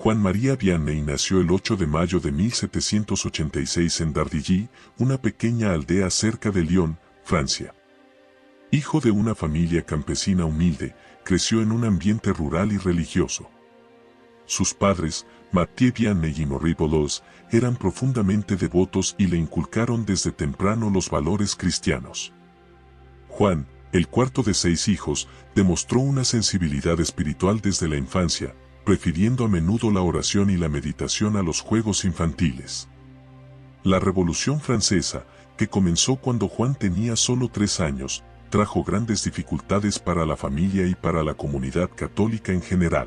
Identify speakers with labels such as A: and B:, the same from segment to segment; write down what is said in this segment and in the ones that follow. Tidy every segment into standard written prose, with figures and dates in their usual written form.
A: Juan María Vianney nació el 8 de mayo de 1786 en Dardilly, una pequeña aldea cerca de Lyon, Francia. Hijo de una familia campesina humilde, creció en un ambiente rural y religioso. Sus padres, Mathieu Vianney y Marie Boulos, eran profundamente devotos y le inculcaron desde temprano los valores cristianos. Juan, el cuarto de 6 hijos, demostró una sensibilidad espiritual desde la infancia, prefiriendo a menudo la oración y la meditación a los juegos infantiles. La Revolución Francesa, que comenzó cuando Juan tenía solo 3 años, trajo grandes dificultades para la familia y para la comunidad católica en general.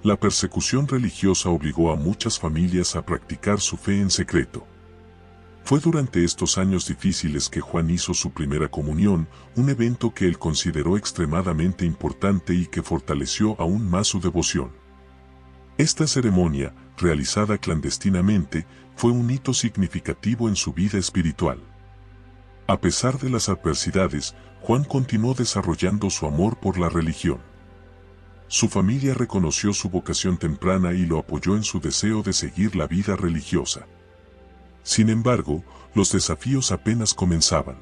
A: La persecución religiosa obligó a muchas familias a practicar su fe en secreto. Fue durante estos años difíciles que Juan hizo su primera comunión, un evento que él consideró extremadamente importante y que fortaleció aún más su devoción. Esta ceremonia, realizada clandestinamente, fue un hito significativo en su vida espiritual. A pesar de las adversidades, Juan continuó desarrollando su amor por la religión. Su familia reconoció su vocación temprana y lo apoyó en su deseo de seguir la vida religiosa. Sin embargo, los desafíos apenas comenzaban.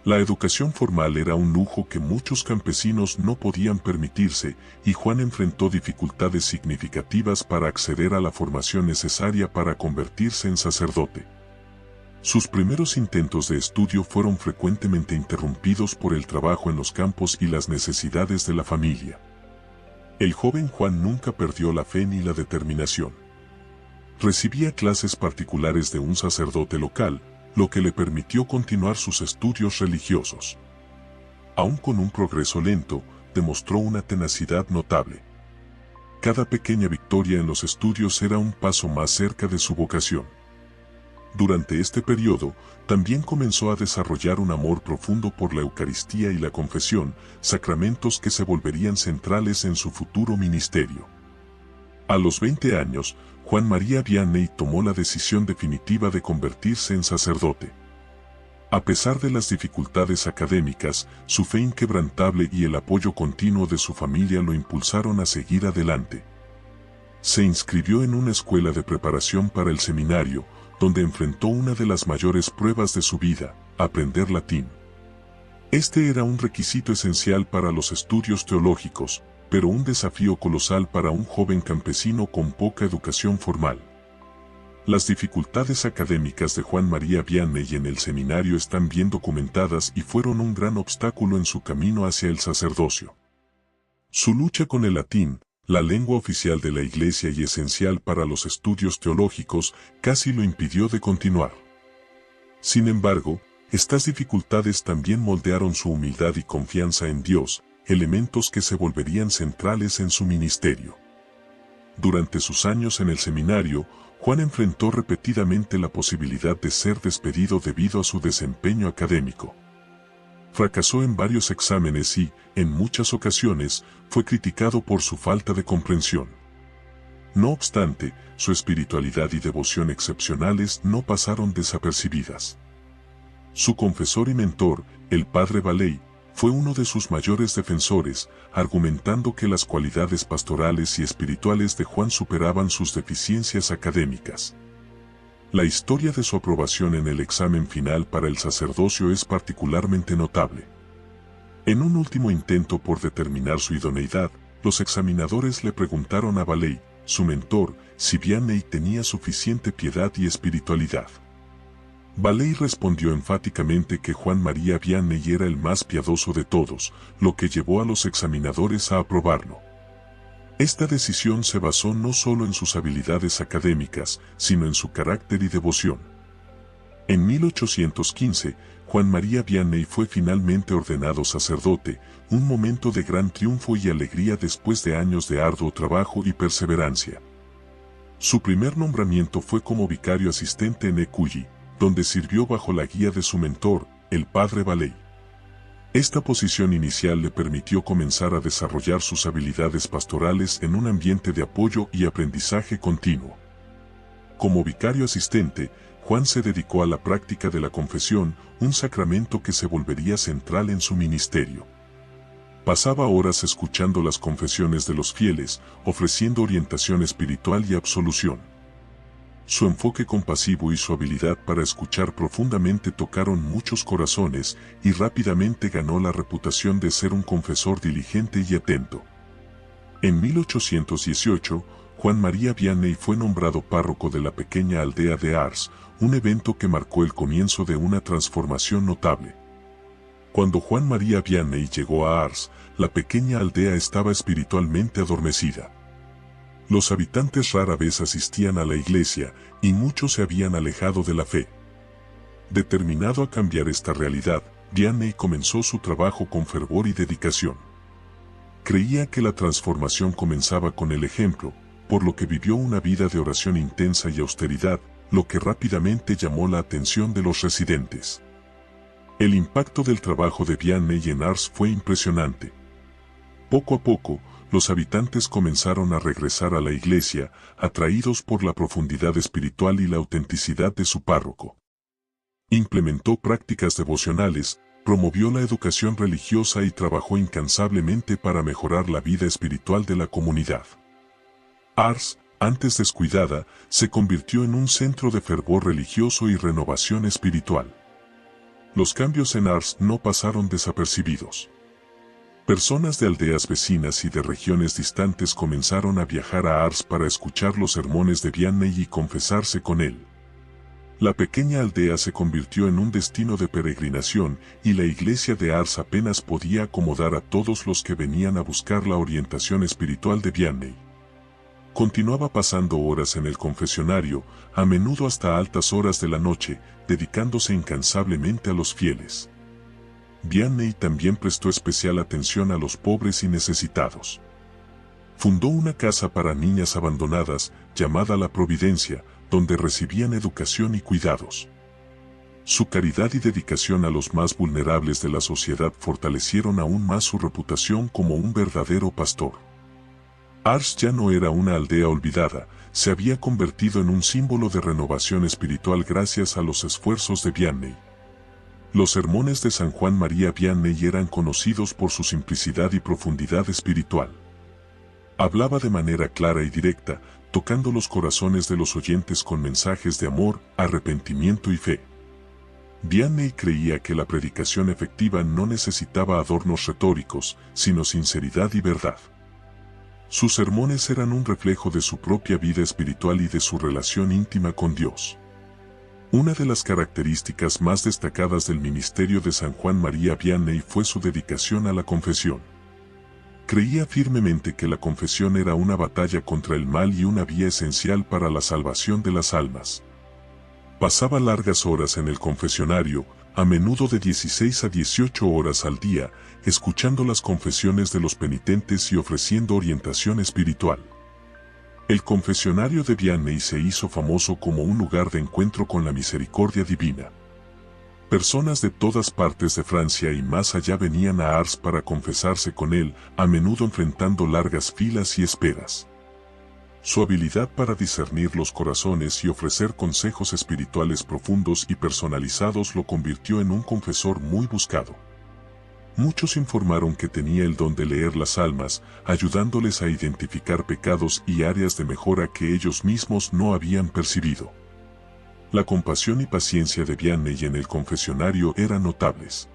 A: La educación formal era un lujo que muchos campesinos no podían permitirse, y Juan enfrentó dificultades significativas para acceder a la formación necesaria para convertirse en sacerdote. Sus primeros intentos de estudio fueron frecuentemente interrumpidos por el trabajo en los campos y las necesidades de la familia. El joven Juan nunca perdió la fe ni la determinación. Recibía clases particulares de un sacerdote local, lo que le permitió continuar sus estudios religiosos. Aun con un progreso lento, demostró una tenacidad notable. Cada pequeña victoria en los estudios era un paso más cerca de su vocación. Durante este periodo, también comenzó a desarrollar un amor profundo por la Eucaristía y la confesión, sacramentos que se volverían centrales en su futuro ministerio. A los 20 años, Juan María Vianney tomó la decisión definitiva de convertirse en sacerdote. A pesar de las dificultades académicas, su fe inquebrantable y el apoyo continuo de su familia lo impulsaron a seguir adelante. Se inscribió en una escuela de preparación para el seminario, donde enfrentó una de las mayores pruebas de su vida, aprender latín. Este era un requisito esencial para los estudios teológicos, pero un desafío colosal para un joven campesino con poca educación formal. Las dificultades académicas de Juan María Vianney en el seminario están bien documentadas y fueron un gran obstáculo en su camino hacia el sacerdocio. Su lucha con el latín, la lengua oficial de la Iglesia y esencial para los estudios teológicos, casi lo impidió de continuar. Sin embargo, estas dificultades también moldearon su humildad y confianza en Dios, elementos que se volverían centrales en su ministerio. Durante sus años en el seminario, Juan enfrentó repetidamente la posibilidad de ser despedido debido a su desempeño académico. Fracasó en varios exámenes y, en muchas ocasiones, fue criticado por su falta de comprensión. No obstante, su espiritualidad y devoción excepcionales no pasaron desapercibidas. Su confesor y mentor, el padre Valley, fue uno de sus mayores defensores, argumentando que las cualidades pastorales y espirituales de Juan superaban sus deficiencias académicas. La historia de su aprobación en el examen final para el sacerdocio es particularmente notable. En un último intento por determinar su idoneidad, los examinadores le preguntaron a Valley, su mentor, si Vianney tenía suficiente piedad y espiritualidad. Valley respondió enfáticamente que Juan María Vianney era el más piadoso de todos, lo que llevó a los examinadores a aprobarlo. Esta decisión se basó no solo en sus habilidades académicas, sino en su carácter y devoción. En 1815, Juan María Vianney fue finalmente ordenado sacerdote, un momento de gran triunfo y alegría después de años de arduo trabajo y perseverancia. Su primer nombramiento fue como vicario asistente en Écully, donde sirvió bajo la guía de su mentor, el padre Valley. Esta posición inicial le permitió comenzar a desarrollar sus habilidades pastorales en un ambiente de apoyo y aprendizaje continuo. Como vicario asistente, Juan se dedicó a la práctica de la confesión, un sacramento que se volvería central en su ministerio. Pasaba horas escuchando las confesiones de los fieles, ofreciendo orientación espiritual y absolución. Su enfoque compasivo y su habilidad para escuchar profundamente tocaron muchos corazones y rápidamente ganó la reputación de ser un confesor diligente y atento. En 1818, Juan María Vianney fue nombrado párroco de la pequeña aldea de Ars, un evento que marcó el comienzo de una transformación notable. Cuando Juan María Vianney llegó a Ars, la pequeña aldea estaba espiritualmente adormecida. Los habitantes rara vez asistían a la iglesia y muchos se habían alejado de la fe. Determinado a cambiar esta realidad, Vianney comenzó su trabajo con fervor y dedicación. Creía que la transformación comenzaba con el ejemplo, por lo que vivió una vida de oración intensa y austeridad, lo que rápidamente llamó la atención de los residentes. El impacto del trabajo de Vianney en Ars fue impresionante. Poco a poco, los habitantes comenzaron a regresar a la iglesia, atraídos por la profundidad espiritual y la autenticidad de su párroco. Implementó prácticas devocionales, promovió la educación religiosa y trabajó incansablemente para mejorar la vida espiritual de la comunidad. Ars, antes descuidada, se convirtió en un centro de fervor religioso y renovación espiritual. Los cambios en Ars no pasaron desapercibidos. Personas de aldeas vecinas y de regiones distantes comenzaron a viajar a Ars para escuchar los sermones de Vianney y confesarse con él. La pequeña aldea se convirtió en un destino de peregrinación y la iglesia de Ars apenas podía acomodar a todos los que venían a buscar la orientación espiritual de Vianney. Continuaba pasando horas en el confesionario, a menudo hasta altas horas de la noche, dedicándose incansablemente a los fieles. Vianney también prestó especial atención a los pobres y necesitados. Fundó una casa para niñas abandonadas, llamada La Providencia, donde recibían educación y cuidados. Su caridad y dedicación a los más vulnerables de la sociedad fortalecieron aún más su reputación como un verdadero pastor. Ars ya no era una aldea olvidada, se había convertido en un símbolo de renovación espiritual gracias a los esfuerzos de Vianney. Los sermones de San Juan María Vianney eran conocidos por su simplicidad y profundidad espiritual. Hablaba de manera clara y directa, tocando los corazones de los oyentes con mensajes de amor, arrepentimiento y fe. Vianney creía que la predicación efectiva no necesitaba adornos retóricos, sino sinceridad y verdad. Sus sermones eran un reflejo de su propia vida espiritual y de su relación íntima con Dios. Una de las características más destacadas del ministerio de San Juan María Vianney fue su dedicación a la confesión. Creía firmemente que la confesión era una batalla contra el mal y una vía esencial para la salvación de las almas. Pasaba largas horas en el confesionario, a menudo de 16 a 18 horas al día, escuchando las confesiones de los penitentes y ofreciendo orientación espiritual. El confesionario de Vianney se hizo famoso como un lugar de encuentro con la misericordia divina. Personas de todas partes de Francia y más allá venían a Ars para confesarse con él, a menudo enfrentando largas filas y esperas. Su habilidad para discernir los corazones y ofrecer consejos espirituales profundos y personalizados lo convirtió en un confesor muy buscado. Muchos informaron que tenía el don de leer las almas, ayudándoles a identificar pecados y áreas de mejora que ellos mismos no habían percibido. La compasión y paciencia de Vianney en el confesionario eran notables.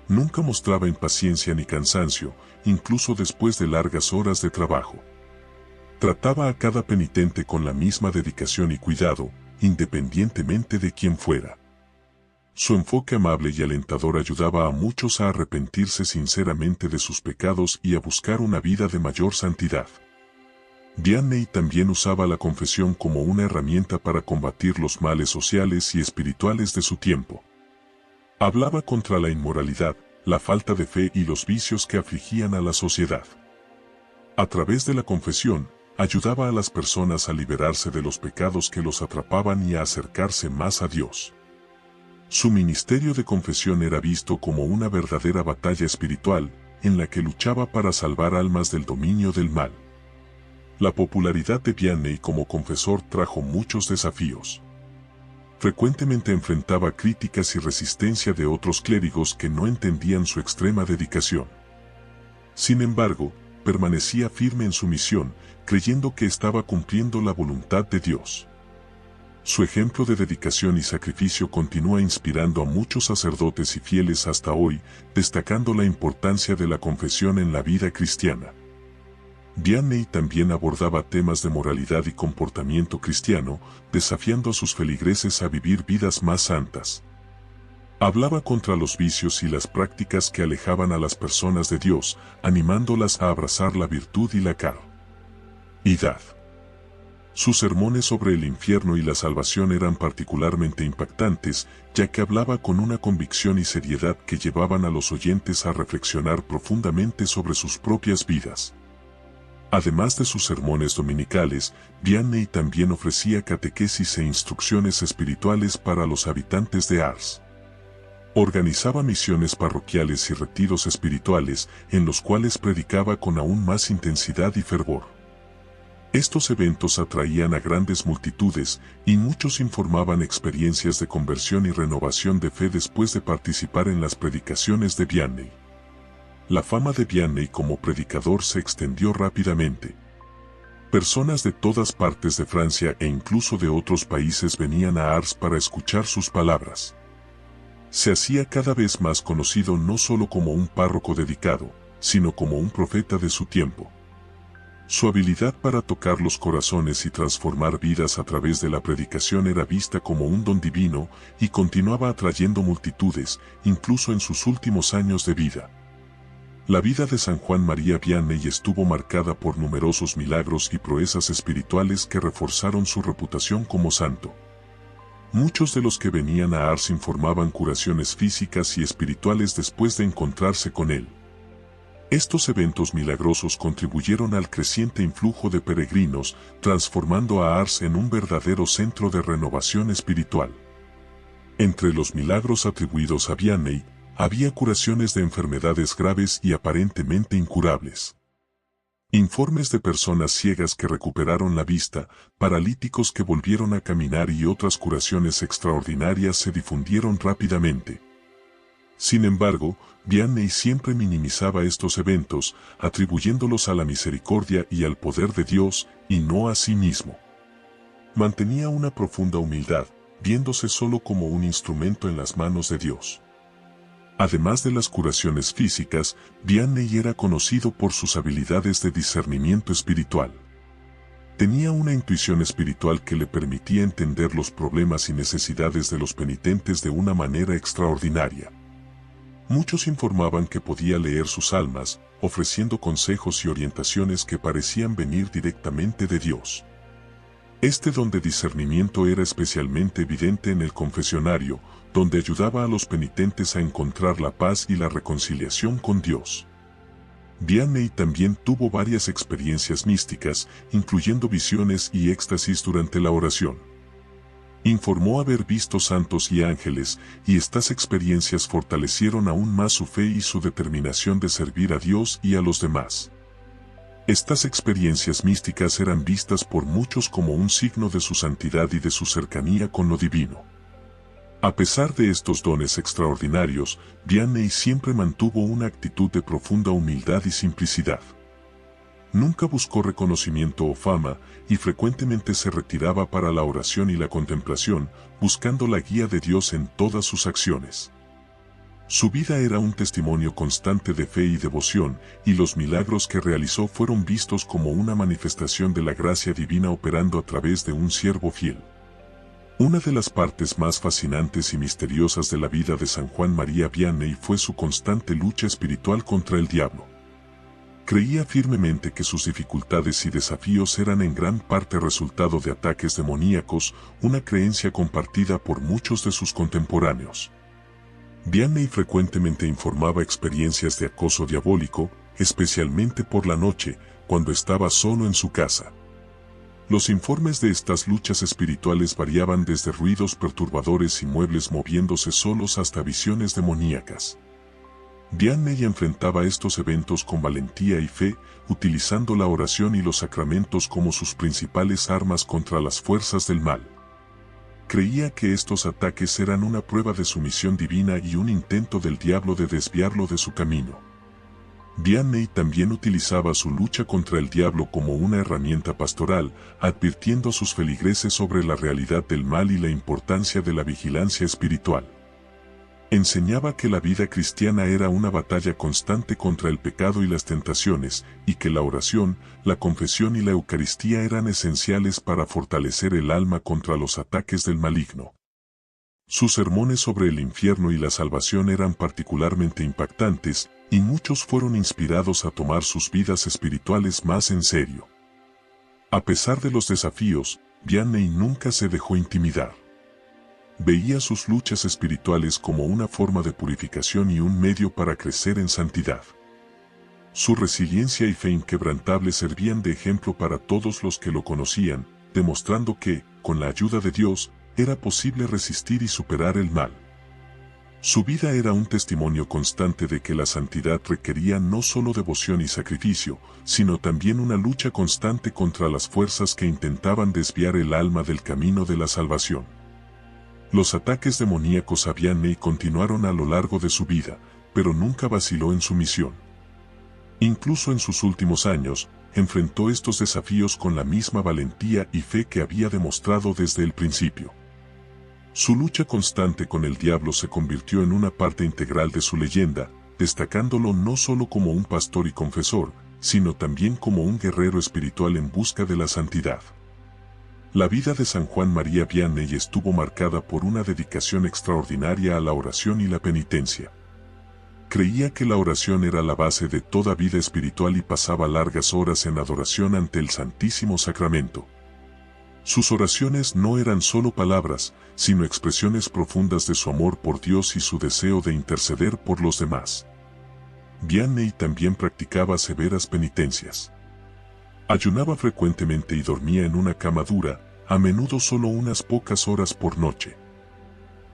A: Nunca mostraba impaciencia ni cansancio, incluso después de largas horas de trabajo. Trataba a cada penitente con la misma dedicación y cuidado, independientemente de quién fuera. Su enfoque amable y alentador ayudaba a muchos a arrepentirse sinceramente de sus pecados y a buscar una vida de mayor santidad. Vianney también usaba la confesión como una herramienta para combatir los males sociales y espirituales de su tiempo. Hablaba contra la inmoralidad, la falta de fe y los vicios que afligían a la sociedad. A través de la confesión, ayudaba a las personas a liberarse de los pecados que los atrapaban y a acercarse más a Dios. Su ministerio de confesión era visto como una verdadera batalla espiritual, en la que luchaba para salvar almas del dominio del mal. La popularidad de Vianney como confesor trajo muchos desafíos. Frecuentemente enfrentaba críticas y resistencia de otros clérigos que no entendían su extrema dedicación. Sin embargo, permanecía firme en su misión, creyendo que estaba cumpliendo la voluntad de Dios. Su ejemplo de dedicación y sacrificio continúa inspirando a muchos sacerdotes y fieles hasta hoy, destacando la importancia de la confesión en la vida cristiana. Vianney también abordaba temas de moralidad y comportamiento cristiano, desafiando a sus feligreses a vivir vidas más santas. Hablaba contra los vicios y las prácticas que alejaban a las personas de Dios, animándolas a abrazar la virtud y la caridad. Sus sermones sobre el infierno y la salvación eran particularmente impactantes, ya que hablaba con una convicción y seriedad que llevaban a los oyentes a reflexionar profundamente sobre sus propias vidas. Además de sus sermones dominicales, Vianney también ofrecía catequesis e instrucciones espirituales para los habitantes de Ars. Organizaba misiones parroquiales y retiros espirituales, en los cuales predicaba con aún más intensidad y fervor. Estos eventos atraían a grandes multitudes, y muchos informaban experiencias de conversión y renovación de fe después de participar en las predicaciones de Vianney. La fama de Vianney como predicador se extendió rápidamente. Personas de todas partes de Francia e incluso de otros países venían a Ars para escuchar sus palabras. Se hacía cada vez más conocido no solo como un párroco dedicado, sino como un profeta de su tiempo. Su habilidad para tocar los corazones y transformar vidas a través de la predicación era vista como un don divino y continuaba atrayendo multitudes, incluso en sus últimos años de vida. La vida de San Juan María Vianney estuvo marcada por numerosos milagros y proezas espirituales que reforzaron su reputación como santo. Muchos de los que venían a Ars informaban curaciones físicas y espirituales después de encontrarse con él. Estos eventos milagrosos contribuyeron al creciente influjo de peregrinos, transformando a Ars en un verdadero centro de renovación espiritual. Entre los milagros atribuidos a Vianney, había curaciones de enfermedades graves y aparentemente incurables. Informes de personas ciegas que recuperaron la vista, paralíticos que volvieron a caminar y otras curaciones extraordinarias se difundieron rápidamente. Sin embargo, Vianney siempre minimizaba estos eventos, atribuyéndolos a la misericordia y al poder de Dios, y no a sí mismo. Mantenía una profunda humildad, viéndose solo como un instrumento en las manos de Dios. Además de las curaciones físicas, Vianney era conocido por sus habilidades de discernimiento espiritual. Tenía una intuición espiritual que le permitía entender los problemas y necesidades de los penitentes de una manera extraordinaria. Muchos informaban que podía leer sus almas, ofreciendo consejos y orientaciones que parecían venir directamente de Dios. Este don de discernimiento era especialmente evidente en el confesionario, donde ayudaba a los penitentes a encontrar la paz y la reconciliación con Dios. Vianney también tuvo varias experiencias místicas, incluyendo visiones y éxtasis durante la oración. Informó haber visto santos y ángeles, y estas experiencias fortalecieron aún más su fe y su determinación de servir a Dios y a los demás. Estas experiencias místicas eran vistas por muchos como un signo de su santidad y de su cercanía con lo divino. A pesar de estos dones extraordinarios, Vianney siempre mantuvo una actitud de profunda humildad y simplicidad. Nunca buscó reconocimiento o fama, y frecuentemente se retiraba para la oración y la contemplación, buscando la guía de Dios en todas sus acciones. Su vida era un testimonio constante de fe y devoción, y los milagros que realizó fueron vistos como una manifestación de la gracia divina operando a través de un siervo fiel. Una de las partes más fascinantes y misteriosas de la vida de San Juan María Vianney fue su constante lucha espiritual contra el diablo. Creía firmemente que sus dificultades y desafíos eran en gran parte resultado de ataques demoníacos, una creencia compartida por muchos de sus contemporáneos. Vianney frecuentemente informaba experiencias de acoso diabólico, especialmente por la noche, cuando estaba solo en su casa. Los informes de estas luchas espirituales variaban desde ruidos perturbadores y muebles moviéndose solos hasta visiones demoníacas. Vianney enfrentaba estos eventos con valentía y fe, utilizando la oración y los sacramentos como sus principales armas contra las fuerzas del mal. Creía que estos ataques eran una prueba de su misión divina y un intento del diablo de desviarlo de su camino. Vianney también utilizaba su lucha contra el diablo como una herramienta pastoral, advirtiendo a sus feligreses sobre la realidad del mal y la importancia de la vigilancia espiritual. Enseñaba que la vida cristiana era una batalla constante contra el pecado y las tentaciones, y que la oración, la confesión y la Eucaristía eran esenciales para fortalecer el alma contra los ataques del maligno. Sus sermones sobre el infierno y la salvación eran particularmente impactantes, y muchos fueron inspirados a tomar sus vidas espirituales más en serio. A pesar de los desafíos, Vianney nunca se dejó intimidar. Veía sus luchas espirituales como una forma de purificación y un medio para crecer en santidad. Su resiliencia y fe inquebrantable servían de ejemplo para todos los que lo conocían, demostrando que, con la ayuda de Dios, era posible resistir y superar el mal. Su vida era un testimonio constante de que la santidad requería no solo devoción y sacrificio, sino también una lucha constante contra las fuerzas que intentaban desviar el alma del camino de la salvación. Los ataques demoníacos a Vianney continuaron a lo largo de su vida, pero nunca vaciló en su misión. Incluso en sus últimos años, enfrentó estos desafíos con la misma valentía y fe que había demostrado desde el principio. Su lucha constante con el diablo se convirtió en una parte integral de su leyenda, destacándolo no solo como un pastor y confesor, sino también como un guerrero espiritual en busca de la santidad. La vida de San Juan María Vianney estuvo marcada por una dedicación extraordinaria a la oración y la penitencia. Creía que la oración era la base de toda vida espiritual y pasaba largas horas en adoración ante el Santísimo Sacramento. Sus oraciones no eran solo palabras, sino expresiones profundas de su amor por Dios y su deseo de interceder por los demás. Vianney también practicaba severas penitencias. Ayunaba frecuentemente y dormía en una cama dura, a menudo solo unas pocas horas por noche.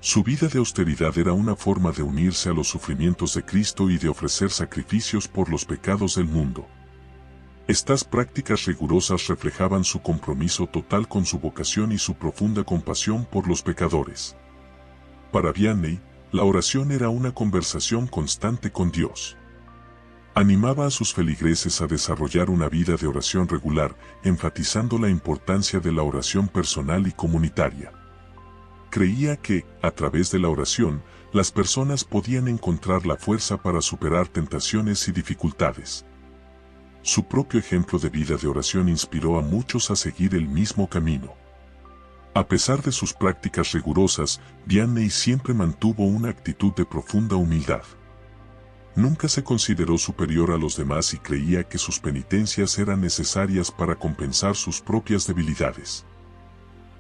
A: Su vida de austeridad era una forma de unirse a los sufrimientos de Cristo y de ofrecer sacrificios por los pecados del mundo. Estas prácticas rigurosas reflejaban su compromiso total con su vocación y su profunda compasión por los pecadores. Para Vianney, la oración era una conversación constante con Dios. Animaba a sus feligreses a desarrollar una vida de oración regular, enfatizando la importancia de la oración personal y comunitaria. Creía que, a través de la oración, las personas podían encontrar la fuerza para superar tentaciones y dificultades. Su propio ejemplo de vida de oración inspiró a muchos a seguir el mismo camino. A pesar de sus prácticas rigurosas, Vianney siempre mantuvo una actitud de profunda humildad. Nunca se consideró superior a los demás y creía que sus penitencias eran necesarias para compensar sus propias debilidades.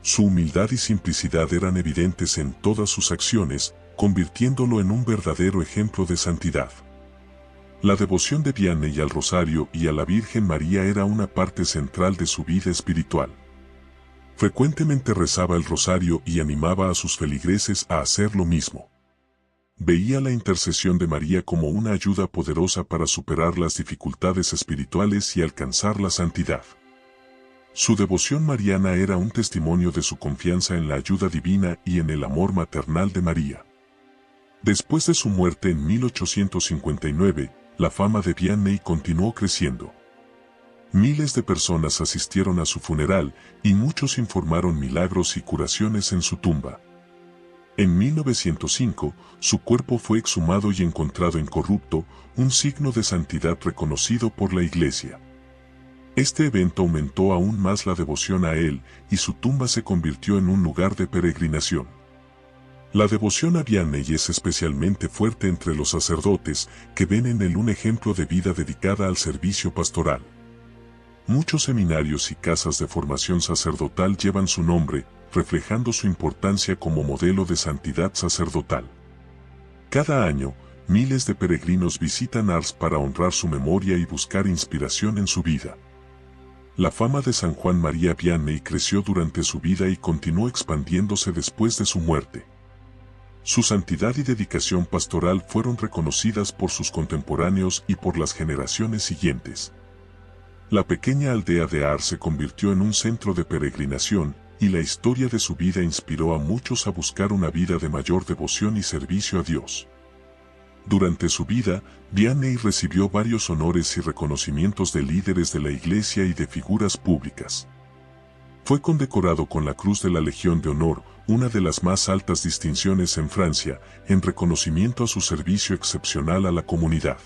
A: Su humildad y simplicidad eran evidentes en todas sus acciones, convirtiéndolo en un verdadero ejemplo de santidad. La devoción de Vianney al Rosario y a la Virgen María era una parte central de su vida espiritual. Frecuentemente rezaba el Rosario y animaba a sus feligreses a hacer lo mismo. Veía la intercesión de María como una ayuda poderosa para superar las dificultades espirituales y alcanzar la santidad. Su devoción mariana era un testimonio de su confianza en la ayuda divina y en el amor maternal de María. Después de su muerte en 1859, la fama de Vianney continuó creciendo. Miles de personas asistieron a su funeral y muchos informaron milagros y curaciones en su tumba. En 1905, su cuerpo fue exhumado y encontrado incorrupto, un signo de santidad reconocido por la Iglesia. Este evento aumentó aún más la devoción a él y su tumba se convirtió en un lugar de peregrinación. La devoción a Vianney es especialmente fuerte entre los sacerdotes, que ven en él un ejemplo de vida dedicada al servicio pastoral. Muchos seminarios y casas de formación sacerdotal llevan su nombre, reflejando su importancia como modelo de santidad sacerdotal. Cada año, miles de peregrinos visitan Ars para honrar su memoria y buscar inspiración en su vida. La fama de San Juan María Vianney creció durante su vida y continuó expandiéndose después de su muerte. Su santidad y dedicación pastoral fueron reconocidas por sus contemporáneos y por las generaciones siguientes. La pequeña aldea de Ars se convirtió en un centro de peregrinación, y la historia de su vida inspiró a muchos a buscar una vida de mayor devoción y servicio a Dios. Durante su vida, Vianney recibió varios honores y reconocimientos de líderes de la Iglesia y de figuras públicas. Fue condecorado con la Cruz de la Legión de Honor, una de las más altas distinciones en Francia, en reconocimiento a su servicio excepcional a la comunidad.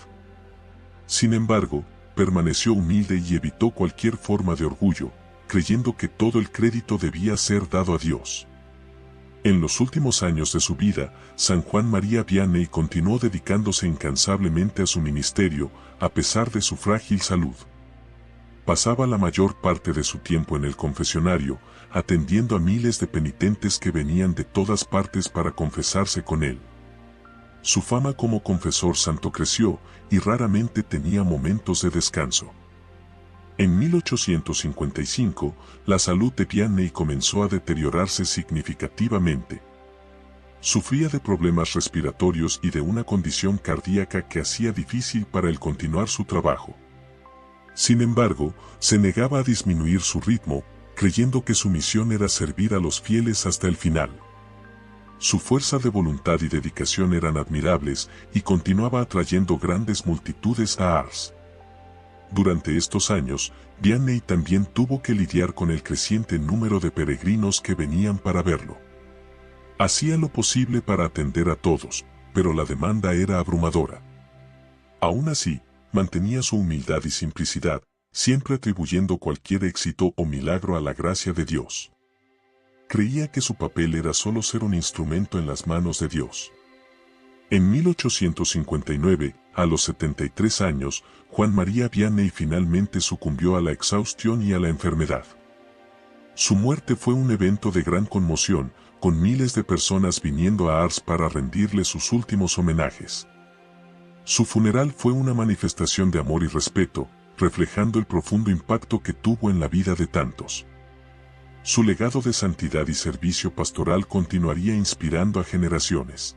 A: Sin embargo, permaneció humilde y evitó cualquier forma de orgullo, creyendo que todo el crédito debía ser dado a Dios. En los últimos años de su vida, San Juan María Vianney continuó dedicándose incansablemente a su ministerio, a pesar de su frágil salud. Pasaba la mayor parte de su tiempo en el confesionario, atendiendo a miles de penitentes que venían de todas partes para confesarse con él. Su fama como confesor santo creció, y raramente tenía momentos de descanso. En 1855, la salud de Vianney comenzó a deteriorarse significativamente. Sufría de problemas respiratorios y de una condición cardíaca que hacía difícil para él continuar su trabajo. Sin embargo, se negaba a disminuir su ritmo, creyendo que su misión era servir a los fieles hasta el final. Su fuerza de voluntad y dedicación eran admirables y continuaba atrayendo grandes multitudes a Ars. Durante estos años, Vianney también tuvo que lidiar con el creciente número de peregrinos que venían para verlo. Hacía lo posible para atender a todos, pero la demanda era abrumadora. Aún así, mantenía su humildad y simplicidad, siempre atribuyendo cualquier éxito o milagro a la gracia de Dios. Creía que su papel era solo ser un instrumento en las manos de Dios. En 1859, a los 73 años, Juan María Vianney finalmente sucumbió a la exhaustión y a la enfermedad. Su muerte fue un evento de gran conmoción, con miles de personas viniendo a Ars para rendirle sus últimos homenajes. Su funeral fue una manifestación de amor y respeto, reflejando el profundo impacto que tuvo en la vida de tantos. Su legado de santidad y servicio pastoral continuaría inspirando a generaciones.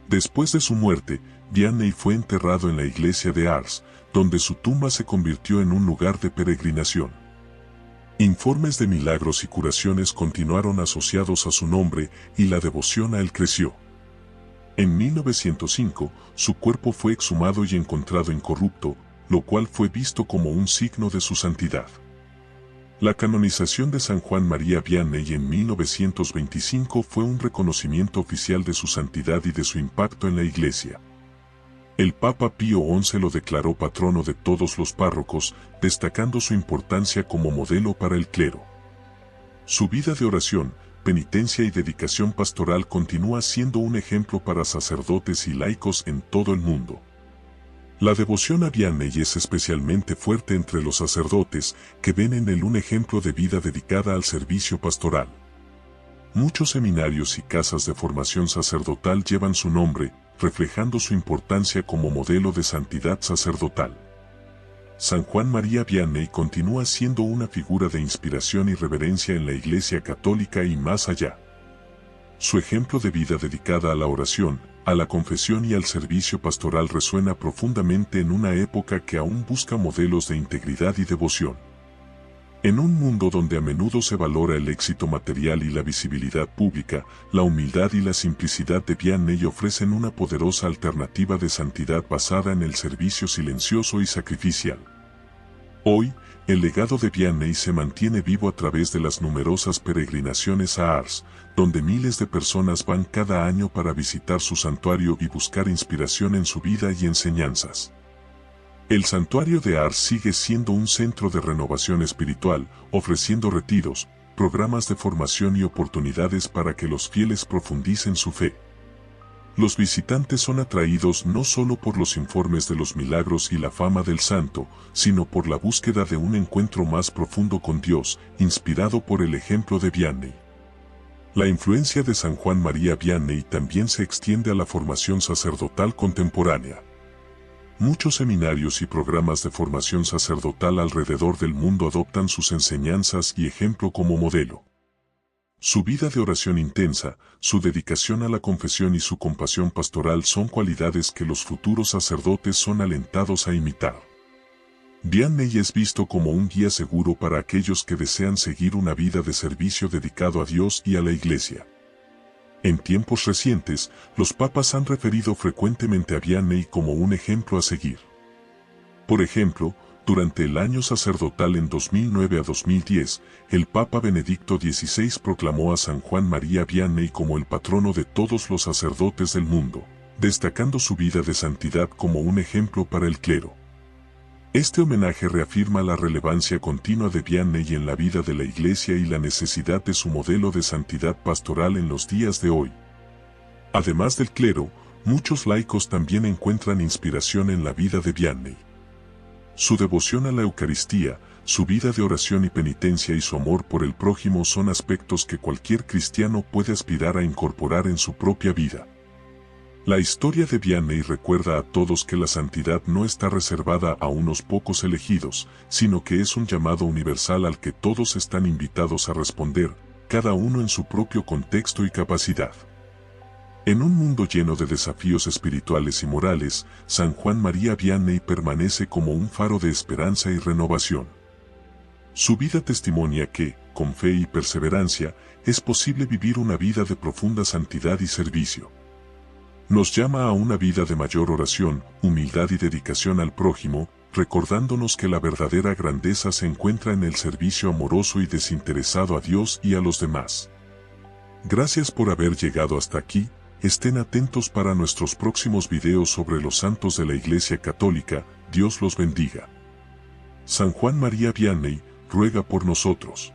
A: Después de su muerte, Vianney fue enterrado en la iglesia de Ars, donde su tumba se convirtió en un lugar de peregrinación. Informes de milagros y curaciones continuaron asociados a su nombre y la devoción a él creció. En 1905, su cuerpo fue exhumado y encontrado incorrupto, lo cual fue visto como un signo de su santidad. La canonización de San Juan María Vianney en 1925 fue un reconocimiento oficial de su santidad y de su impacto en la Iglesia. El Papa Pío XI lo declaró patrono de todos los párrocos, destacando su importancia como modelo para el clero. Su vida de oración, penitencia y dedicación pastoral continúa siendo un ejemplo para sacerdotes y laicos en todo el mundo. La devoción a Vianney es especialmente fuerte entre los sacerdotes, que ven en él un ejemplo de vida dedicada al servicio pastoral. Muchos seminarios y casas de formación sacerdotal llevan su nombre, reflejando su importancia como modelo de santidad sacerdotal. San Juan María Vianney continúa siendo una figura de inspiración y reverencia en la Iglesia Católica y más allá. Su ejemplo de vida dedicada a la oración, a la confesión y al servicio pastoral resuena profundamente en una época que aún busca modelos de integridad y devoción. En un mundo donde a menudo se valora el éxito material y la visibilidad pública, la humildad y la simplicidad de Vianney ofrecen una poderosa alternativa de santidad basada en el servicio silencioso y sacrificial. Hoy, el legado de Vianney se mantiene vivo a través de las numerosas peregrinaciones a Ars, donde miles de personas van cada año para visitar su santuario y buscar inspiración en su vida y enseñanzas. El santuario de Ars sigue siendo un centro de renovación espiritual, ofreciendo retiros, programas de formación y oportunidades para que los fieles profundicen su fe. Los visitantes son atraídos no solo por los informes de los milagros y la fama del santo, sino por la búsqueda de un encuentro más profundo con Dios, inspirado por el ejemplo de Vianney. La influencia de San Juan María Vianney también se extiende a la formación sacerdotal contemporánea. Muchos seminarios y programas de formación sacerdotal alrededor del mundo adoptan sus enseñanzas y ejemplo como modelo. Su vida de oración intensa, su dedicación a la confesión y su compasión pastoral son cualidades que los futuros sacerdotes son alentados a imitar. Vianney es visto como un guía seguro para aquellos que desean seguir una vida de servicio dedicado a Dios y a la Iglesia. En tiempos recientes, los papas han referido frecuentemente a Vianney como un ejemplo a seguir. Por ejemplo, durante el año sacerdotal en 2009 a 2010, el Papa Benedicto XVI proclamó a San Juan María Vianney como el patrono de todos los sacerdotes del mundo, destacando su vida de santidad como un ejemplo para el clero. Este homenaje reafirma la relevancia continua de Vianney en la vida de la Iglesia y la necesidad de su modelo de santidad pastoral en los días de hoy. Además del clero, muchos laicos también encuentran inspiración en la vida de Vianney. Su devoción a la Eucaristía, su vida de oración y penitencia y su amor por el prójimo son aspectos que cualquier cristiano puede aspirar a incorporar en su propia vida. La historia de Vianney recuerda a todos que la santidad no está reservada a unos pocos elegidos, sino que es un llamado universal al que todos están invitados a responder, cada uno en su propio contexto y capacidad. En un mundo lleno de desafíos espirituales y morales, San Juan María Vianney permanece como un faro de esperanza y renovación. Su vida testimonia que, con fe y perseverancia, es posible vivir una vida de profunda santidad y servicio. Nos llama a una vida de mayor oración, humildad y dedicación al prójimo, recordándonos que la verdadera grandeza se encuentra en el servicio amoroso y desinteresado a Dios y a los demás. Gracias por haber llegado hasta aquí. Estén atentos para nuestros próximos videos sobre los santos de la Iglesia Católica. Dios los bendiga. San Juan María Vianney, ruega por nosotros.